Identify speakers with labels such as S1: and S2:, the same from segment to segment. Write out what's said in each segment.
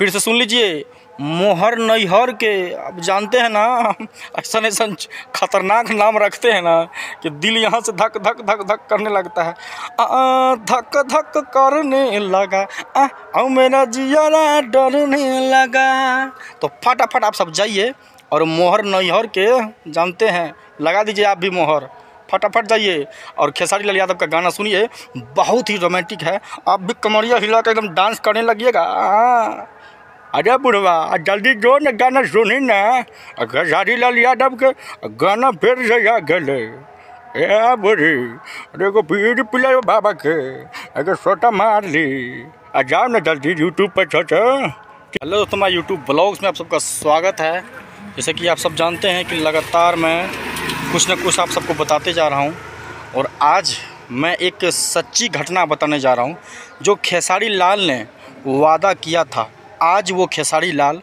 S1: फिर से सुन लीजिए। मोहर नैहर के, अब जानते हैं ना, ऐसा ऐसा खतरनाक नाम रखते हैं ना कि दिल यहाँ से धक धक धक धक करने लगता है। धक धक करने लगा, मेरा जियारा डरने लगा। तो फटाफट आप सब जाइए और मोहर नैहर के, जानते हैं, लगा दीजिए आप भी मोहर। फटाफट जाइए और खेसारी लाल यादव का गाना सुनिए, बहुत ही रोमांटिक है। आप भी कमरिया हिला कर एकदम डांस करने लगिएगा। अरे बुढ़वा जल्दी जो न गाना सुनी ना, खेसारी लाल यादव के गाना फिर से आ गए। ए बुढ़ी देखो पीर पिला बाबा के, अगर सोटा मार ली। जाओ ना जल्दी यूट्यूब पर छोटा। हेलो दोस्तों, मैं यूट्यूब ब्लॉग्स में आप सबका स्वागत है। जैसे कि आप सब जानते हैं कि लगातार मैं कुछ न कुछ आप सबको बताते जा रहा हूं, और आज मैं एक सच्ची घटना बताने जा रहा हूं जो खेसारी लाल ने वादा किया था। आज वो खेसारी लाल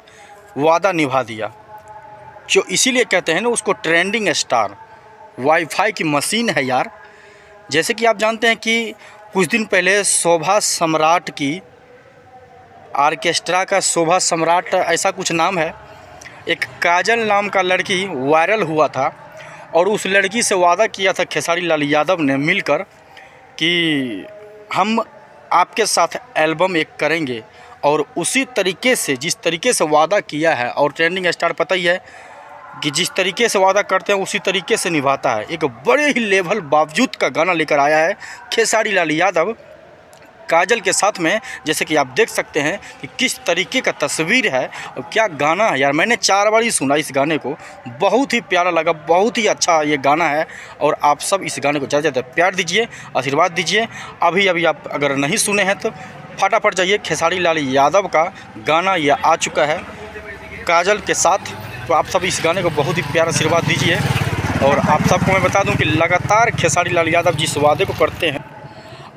S1: वादा निभा दिया। जो इसीलिए कहते हैं ना उसको ट्रेंडिंग स्टार, वाईफाई की मशीन है यार। जैसे कि आप जानते हैं कि कुछ दिन पहले शोभा सम्राट की, आर्केस्ट्रा का शोभा सम्राट ऐसा कुछ नाम है, एक काजल नाम का लड़की वायरल हुआ था, और उस लड़की से वादा किया था खेसारी लाल यादव ने मिलकर कि हम आपके साथ एल्बम एक करेंगे। और उसी तरीके से, जिस तरीके से वादा किया है, और ट्रेंडिंग स्टार पता ही है कि जिस तरीके से वादा करते हैं उसी तरीके से निभाता है। एक बड़े ही लेवल बावजूद का गाना लेकर आया है खेसारी लाल यादव काजल के साथ में। जैसे कि आप देख सकते हैं कि किस तरीके का तस्वीर है और क्या गाना है यार। मैंने 4 बार ही सुना इस गाने को, बहुत ही प्यारा लगा, बहुत ही अच्छा ये गाना है। और आप सब इस गाने को ज़्यादा से ज़्यादा प्यार दीजिए, आशीर्वाद दीजिए। अभी आप अगर नहीं सुने हैं तो फटाफट जाइए, खेसारी लाल यादव का गाना ये आ चुका है काजल के साथ। तो आप सब इस गाने को बहुत ही प्यारा आशीर्वाद दीजिए। और आप सबको मैं बता दूं कि लगातार खेसारी लाल यादव जिस वादे को करते हैं,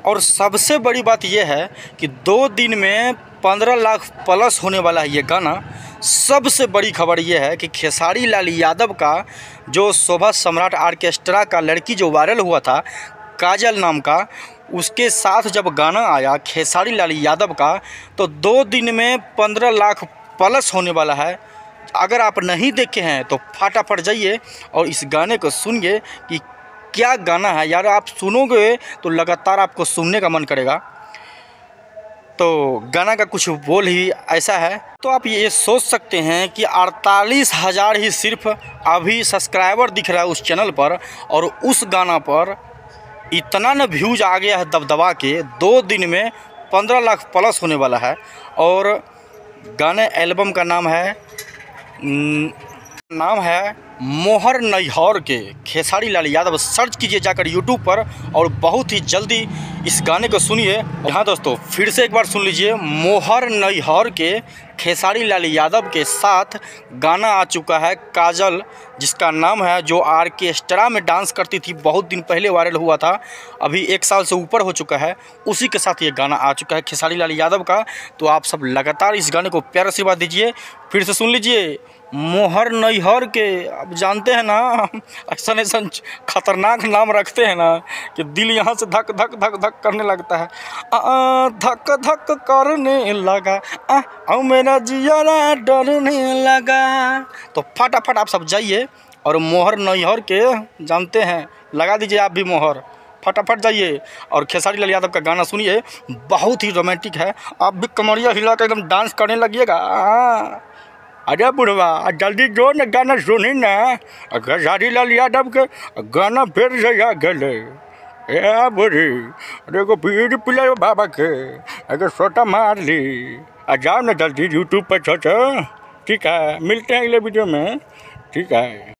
S1: और सबसे बड़ी बात यह है कि 2 दिन में 15 लाख प्लस होने वाला है ये गाना। सबसे बड़ी खबर यह है कि खेसारी लाल यादव का जो शोभा सम्राट आर्केस्ट्रा का लड़की जो वायरल हुआ था काजल नाम का, उसके साथ जब गाना आया खेसारी लाल यादव का, तो 2 दिन में 15 लाख प्लस होने वाला है। अगर आप नहीं देखे हैं तो फटाफट जाइए और इस गाने को सुनिए कि क्या गाना है यार। आप सुनोगे तो लगातार आपको सुनने का मन करेगा। तो गाना का कुछ बोल ही ऐसा है। तो आप ये सोच सकते हैं कि 48,000 ही सिर्फ अभी सब्सक्राइबर दिख रहा है उस चैनल पर, और उस गाना पर इतना न व्यूज आ गया है दबदबा के। 2 दिन में 15 लाख प्लस होने वाला है। और गाने एल्बम का नाम है मोहर नैहर के। खेसारी लाल यादव सर्च कीजिए जाकर यूट्यूब पर, और बहुत ही जल्दी इस गाने को सुनिए। हाँ दोस्तों, फिर से एक बार सुन लीजिए। मोहर नैहर के खेसारी लाल यादव के साथ गाना आ चुका है काजल, जिसका नाम है, जो आर्केस्ट्रा में डांस करती थी, बहुत दिन पहले वायरल हुआ था, अभी 1 साल से ऊपर हो चुका है। उसी के साथ ये गाना आ चुका है खेसारी लाल यादव का। तो आप सब लगातार इस गाने को प्यार आशीर्वाद दीजिए। फिर से सुन लीजिए। मोहर नैहर के, अब जानते हैं ना, ऐसा ऐसा खतरनाक नाम रखते हैं ना कि दिल यहाँ से धक धक धक धक करने लगता है। धक धक करने लगा, मेरा जियारा डरने लगा। तो फटाफट आप सब जाइए और मोहर नैहर के, जानते हैं, लगा दीजिए आप भी मोहर। फटाफट जाइए और खेसारी लाल यादव का गाना सुनिए, बहुत ही रोमांटिक है। आप भी कमरिया हिला कर एकदम डांस करने लगिएगा। अरे बुढ़वा जल्दी जो न गाना सुनी ना, खेसारी लाल यादव के गाना फिर से आ गए। ए बुढ़ी देखो पीर पिला बाबा के, अगर सोटा मार ली। जाओ ना जल्दी यूट्यूब पर छोटा। ठीक है, मिलते हैं अगले वीडियो में। ठीक है।